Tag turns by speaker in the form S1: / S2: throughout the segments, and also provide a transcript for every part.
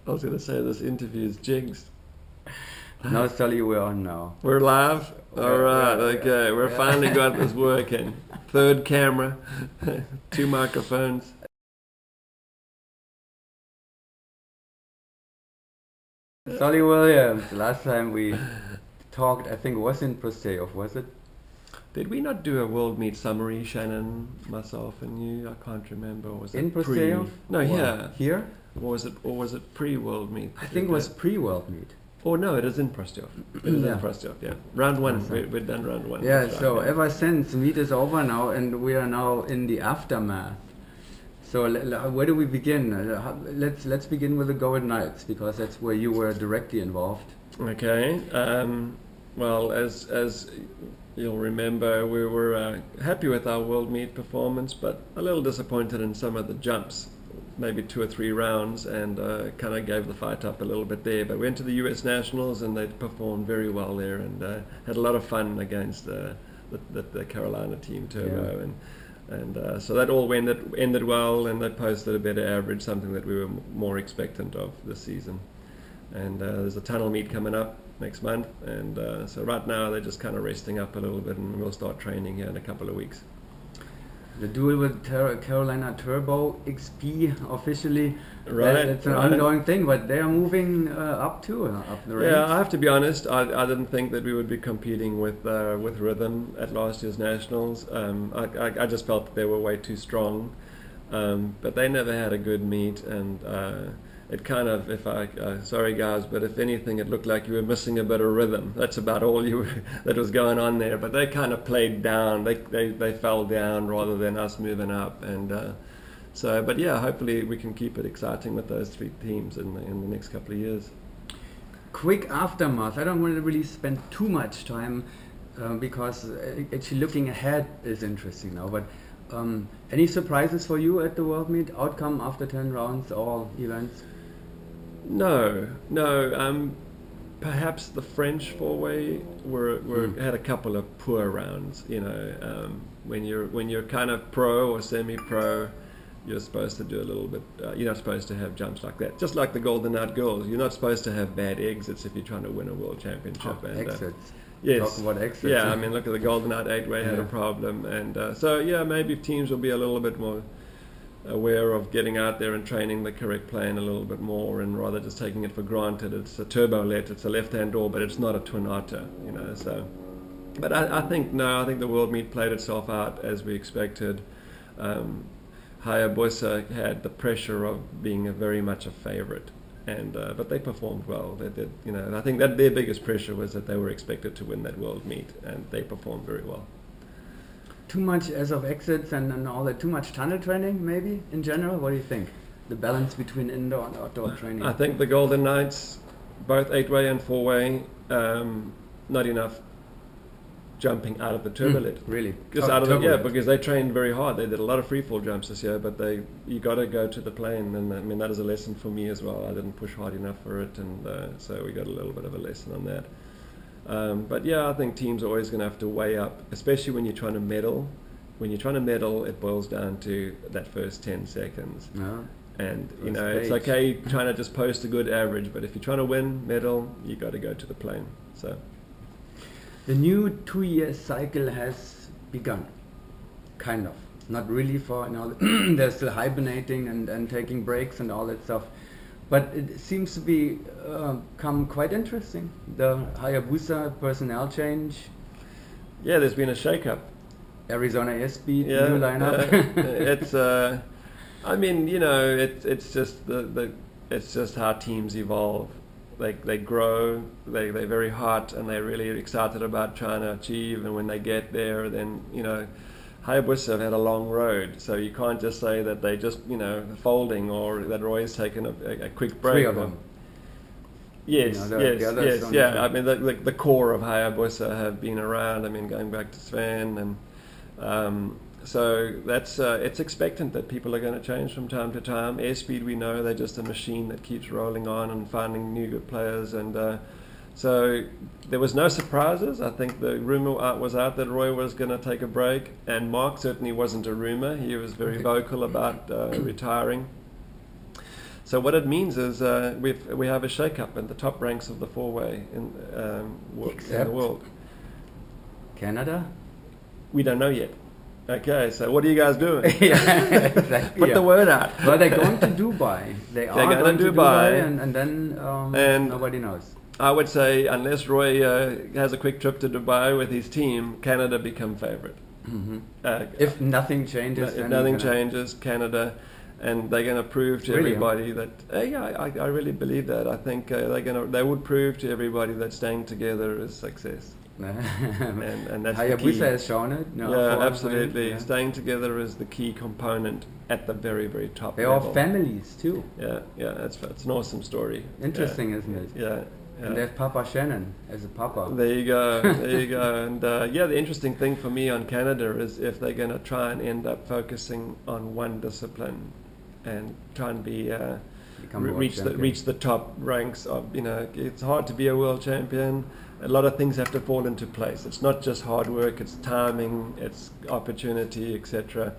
S1: I was going to say this interview is jigs.
S2: No, Sully, we're on now.
S1: We're live? All right, okay. We're finally got this working. Third camera, 2 microphones.
S2: Sully Williams, last time we talked, I think it was in Prostějov, was it?
S1: Did we not do a world meet summary, Shannon, myself, and you? I can't remember. Or was
S2: in
S1: it
S2: Prostějov?
S1: No, here.
S2: Here?
S1: Or was it pre-world meet?
S2: I think it was pre-world meet.
S1: Oh no, it is in Prostějov. It is in Prostějov, yeah. Round 1, we're done round 1.
S2: Yeah, so ever since meet is over now, and we are now in the aftermath. So where do we begin? Let's begin with the Golden Knights, because that's where you were directly involved.
S1: Okay. Well, as you'll remember, we were happy with our World Meet performance, but a little disappointed in some of the jumps. Maybe 2 or 3 rounds, and kind of gave the fight up a little bit there. But went to the US Nationals, and they performed very well there, and had a lot of fun against the Carolina team Turbo, and so that all ended well, and they posted a better average, something that we were more expectant of this season. And there's a tunnel meet coming up next month, and so right now they're just kind of resting up a little bit, and we'll start training here in a couple of weeks.
S2: The duel with Carolina Turbo XP officially,
S1: right?
S2: It's an ongoing thing, but they are moving up the ranks.
S1: Yeah, I have to be honest. I didn't think that we would be competing with Rhythm at last year's Nationals. I just felt that they were way too strong, but they never had a good meet, and it kind of, sorry guys, but if anything, it looked like you were missing a bit of rhythm. That's about all that was going on there. But they kind of played down. They fell down rather than us moving up. And but yeah, hopefully we can keep it exciting with those 3 teams in the next couple of years.
S2: Quick aftermath. I don't want to really spend too much time because actually looking ahead is interesting now. But any surprises for you at the World Meet? Outcome after 10 rounds, all events?
S1: No. Perhaps the French four-way had a couple of poor rounds. You know, when you're kind of pro or semi-pro, you're supposed to do a little bit. You're not supposed to have jumps like that. Just like the Golden Knight girls, you're not supposed to have bad exits if you're trying to win a world championship.
S2: Exits.
S1: Yes.
S2: Talk about exits.
S1: Yeah, I mean, look at the Golden Knight 8-way had a problem, and so yeah, maybe teams will be a little bit more aware of getting out there and training the correct plane a little bit more, and rather just taking it for granted. It's a turbo-let, it's a left-hand door, but it's not a twin otter, you know. So, but I think the World Meet played itself out as we expected. Hayabusa had the pressure of being very much a favorite, and but they performed well. They did, you know. And I think that their biggest pressure was that they were expected to win that World Meet, and they performed very well.
S2: Too much as of exits and all that, too much tunnel training maybe in general? What do you think? The balance between indoor and outdoor training?
S1: I think the Golden Knights, both 8-way and 4-way, not enough jumping out of the turbolet.
S2: Really?
S1: Because they trained very hard. They did a lot of free fall jumps this year, but you got to go to the plane, and I mean that is a lesson for me as well. I didn't push hard enough for it, and so we got a little bit of a lesson on that. But yeah, I think teams are always going to have to weigh up, especially when you're trying to medal. When you're trying to medal, it boils down to that first 10 seconds.
S2: No.
S1: And you know, it's okay trying to just post a good average, but if you're trying to win medal, you got to go to the plane. So
S2: the new 2-year cycle has begun, kind of. Not really for they're still hibernating and taking breaks and all that stuff. But it seems to be come quite interesting. The Hayabusa personnel change.
S1: Yeah, there's been a shake-up.
S2: Arizona S-Speed, new lineup.
S1: It's I mean, you know, it's just it's just how teams evolve. They grow, they're very hot, and they're really excited about trying to achieve. And when they get there, then you know, Hayabusa have had a long road, so you can't just say that they just, you know, folding or that Roy's taken a quick break.
S2: 3 of them.
S1: Yes,
S2: you know,
S1: yes. Yeah, I mean, the core of Hayabusa have been around. I mean, going back to Sven, and so that's it's expectant that people are going to change from time to time. Airspeed, we know they're just a machine that keeps rolling on and finding new good players, and so there was no surprises. I think the rumor was out that Roy was going to take a break, and Mark certainly wasn't a rumor. He was very vocal about retiring. So what it means is we have a shake-up in the top ranks of the four-way in the world.
S2: Canada?
S1: We don't know yet. Okay, so what are you guys doing?
S2: Yeah, exactly.
S1: Put the word out.
S2: Well, they're going to Dubai. They're going to Dubai, and then
S1: and
S2: nobody knows.
S1: I would say unless Roy has a quick trip to Dubai with his team, Canada become favorite.
S2: Mm-hmm. If nothing changes.
S1: If nothing changes, Canada, and they're going to prove to everybody that. I really believe that. I think they would prove to everybody that staying together is success. and that's the key.
S2: Hayabusa has shown it.
S1: Absolutely. Yeah. Staying together is the key component at the very, very top
S2: level. They are families too.
S1: Yeah, it's an awesome story.
S2: Interesting, isn't it?
S1: Yeah.
S2: And there's Papa Shannon as a papa.
S1: There you go. And the interesting thing for me on Canada is if they're going to try and end up focusing on one discipline and try and be reach the top ranks of, it's hard to be a world champion. A lot of things have to fall into place. It's not just hard work, it's timing, it's opportunity, etc.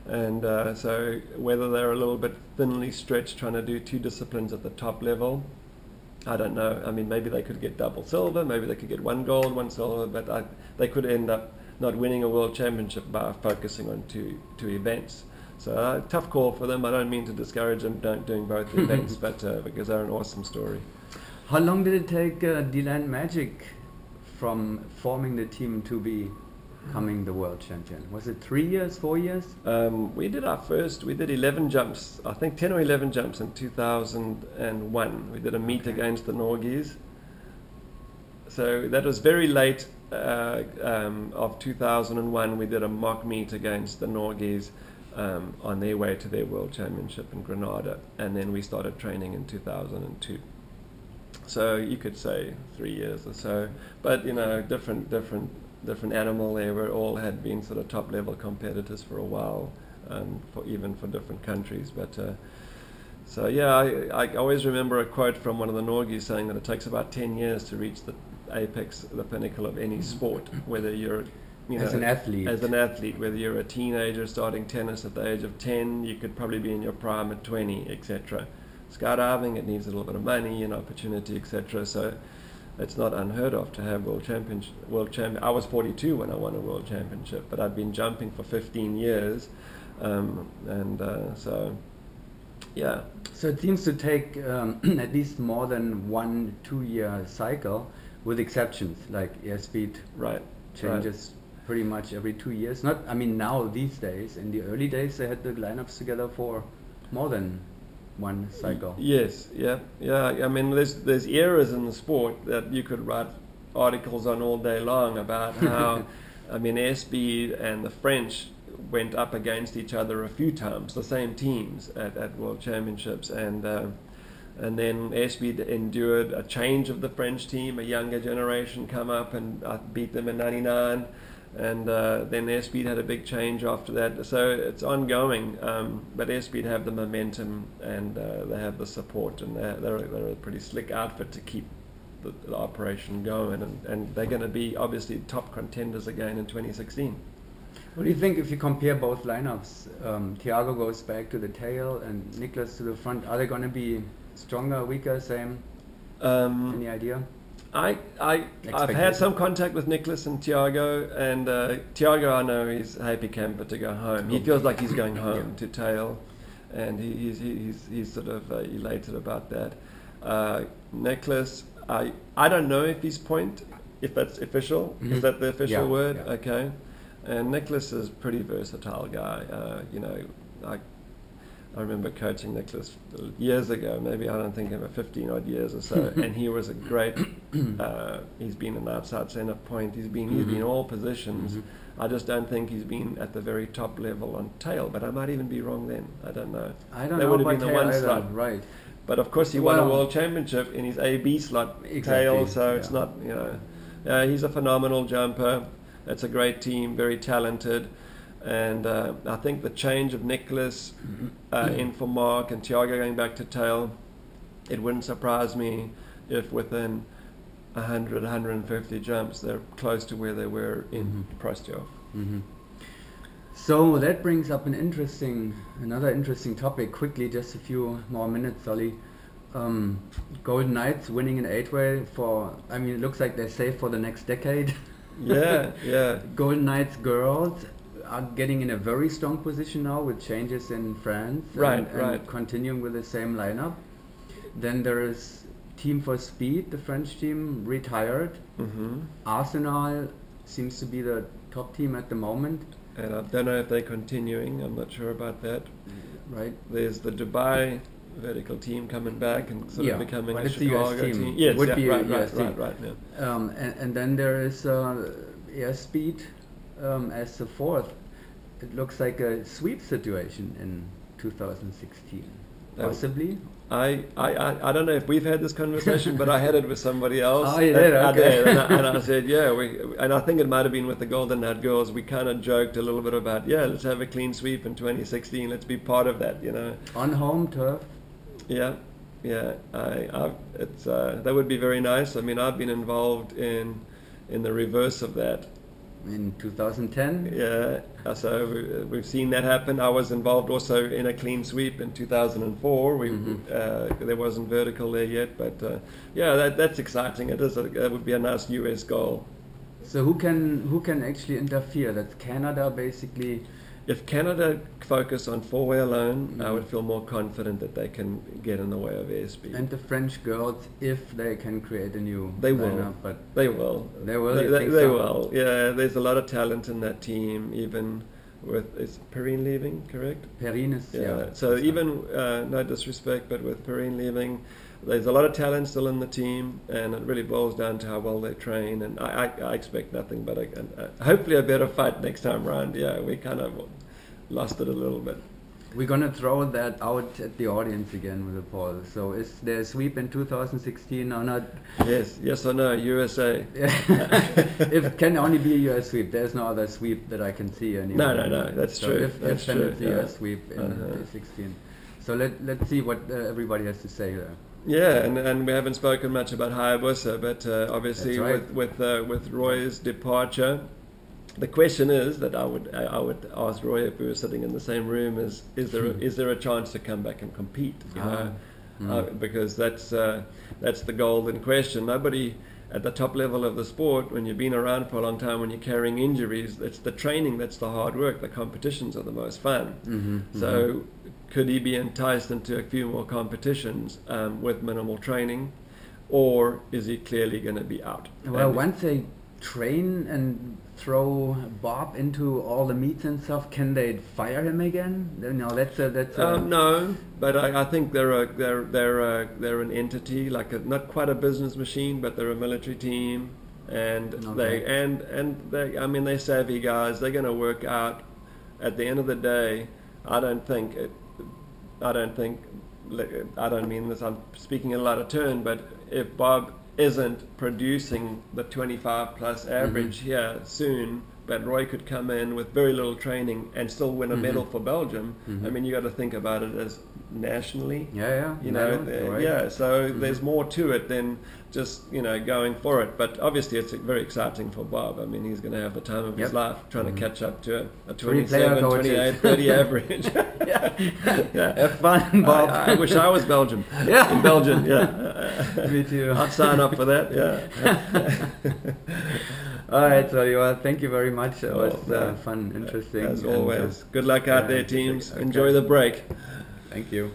S1: And so whether they're a little bit thinly stretched trying to do two disciplines at the top level, I don't know. I mean, maybe they could get double silver, maybe they could get one gold, one silver, but they could end up not winning a world championship by focusing on two events. So tough call for them. I don't mean to discourage them doing both events, but because they're an awesome story.
S2: How long did it take D-Land Magic from forming the team to becoming the world champion? Was it 3 years, 4 years?
S1: We did 11 jumps, I think 10 or 11 jumps in 2001. We did a meet against the Norgies. So that was very late of 2001. We did a mock meet against the Norgies on their way to their world championship in Grenada. And then we started training in 2002. So you could say 3 years or so, but different animal. They all had been sort of top level competitors for a while, for different countries. But I always remember a quote from one of the Norgies saying that it takes about 10 years to reach the apex, the pinnacle of any sport, whether you're as an athlete, whether you're a teenager starting tennis at the age of 10, you could probably be in your prime at 20, etc. Skydiving, it needs a little bit of money and opportunity, etc. So it's not unheard of to have world champion. I was 42 when I won a world championship, but I'd been jumping for 15 years, so it
S2: seems to take at least more than 1-2 year cycle, with exceptions like airspeed changes pretty much every 2 years. Now these days. In the early days they had the lineups together for more than one cycle.
S1: Yes, yeah. I mean, there's eras in the sport that you could write articles on all day long about how, airspeed and the French went up against each other a few times, the same teams at World Championships, and then airspeed endured a change of the French team, a younger generation come up and beat them in '99. And then airspeed had a big change after that, so it's ongoing. But airspeed have the momentum and they have the support, and they're a pretty slick outfit to keep the operation going. And they're going to be obviously top contenders again in 2016.
S2: What do you think if you compare both lineups? Thiago goes back to the tail and Nicholas to the front. Are they going to be stronger, weaker, same? Any idea?
S1: I've had some contact with Nicholas and Thiago, and Thiago, I know he's happy camper to go home. He feels like he's going home to tail, and he's sort of elated about that. Nicholas, I don't know if he's point, if that's official. Is that the official word? Yeah. Okay. And Nicholas is a pretty versatile guy. I remember coaching Nicholas years ago, maybe I don't think over 15 odd years or so, and he was a great, he's been an outside centre point, he's been in all positions. I just don't think he's been at the very top level on tail, but I might even be wrong then, I don't know.
S2: I don't know would have been the one slot. Right.
S1: But of course he won a world championship in his A-B slot tail, so it's not, he's a phenomenal jumper, it's a great team, very talented. And I think the change of Nicholas in for Mark and Thiago going back to tail, it wouldn't surprise me if within 100, 150 jumps they're close to where they were in Prostjov.
S2: So that brings up another interesting topic. Quickly, just a few more minutes, Solly. Golden Knights winning an 8-way it looks like they're safe for the next decade.
S1: Yeah, yeah.
S2: Golden Knights girls are getting in a very strong position now with changes in France. And continuing with the same lineup. Then there is Team for Speed, the French team, retired.
S1: Mm-hmm.
S2: Arsenal seems to be the top team at the moment.
S1: And I don't know if they're continuing. I'm not sure about that.
S2: Right.
S1: There's the Dubai vertical team coming back and sort of becoming a Chicago team.
S2: Yes, would be
S1: right.
S2: Yeah. And then there is Airspeed as the fourth. It looks like a sweep situation in 2016. Possibly.
S1: I don't know if we've had this conversation, but I had it with somebody else.
S2: Oh, you did? Okay.
S1: I did, and I said, and I think it might have been with the Golden Knight girls. We kind of joked a little bit about, let's have a clean sweep in 2016. Let's be part of that,
S2: On home turf.
S1: Yeah. It's that would be very nice. I mean, I've been involved in the reverse of that.
S2: In 2010?
S1: Yeah, so we've seen that happen. I was involved also in a clean sweep in 2004. There wasn't vertical there yet, but that's exciting. It would be a nice US goal.
S2: So who can actually interfere? That's Canada, basically.
S1: If Canada focus on four-way alone, I would feel more confident that they can get in the way of airspeed.
S2: And the French girls, if they can create a new
S1: they
S2: lineup,
S1: will. They will.
S2: They will.
S1: They will. Yeah, there's a lot of talent in that team. Even is Perrine leaving, correct?
S2: Perrine is
S1: So even no disrespect, but with Perrine leaving, there's a lot of talent still in the team, and it really boils down to how well they train. And I expect nothing but hopefully a better fight next time round. Yeah, we kind of lost it a little bit.
S2: We're gonna throw that out at the audience again with a poll. So is there a sweep in 2016 or not?
S1: Yes or no, USA.
S2: It can only be a US sweep. There's no other sweep that I can see anymore.
S1: No, that's true.
S2: If it's a US sweep in 2016. So let's see what everybody has to say there.
S1: Yeah, and we haven't spoken much about Hayabusa, but obviously with Roy's departure, the question is that I would ask Roy if we were sitting in the same room: is there a chance to come back and compete? Because that's the golden question. Nobody at the top level of the sport, when you've been around for a long time, when you're carrying injuries, it's the training that's the hard work. The competitions are the most fun. So could he be enticed into a few more competitions with minimal training, or is he clearly going to be out?
S2: Well, once they train and throw Bob into all the meets and stuff, can they fire him again? No, that's
S1: no. But I think they're an entity, like not quite a business machine, but they're a military team, and they're savvy guys. They're going to work out. At the end of the day, I don't mean this, I'm speaking in a lot of turn, but if Bob isn't producing the 25 plus average here soon, but Roy could come in with very little training and still win a medal for Belgium. I mean, you got to think about it as nationally. So there's more to it than just going for it. But obviously it's very exciting for Bob. I mean, he's going to have the time of his life trying to catch up to a 27, 28, 30 average.
S2: Have fun, Bob.
S1: I wish I was Belgium. In Belgium,
S2: Me too.
S1: I'd sign up for that,
S2: All right, so thank you very much. It was fun, interesting.
S1: As always. Good luck out there, teams. Enjoy the break.
S2: Thank you.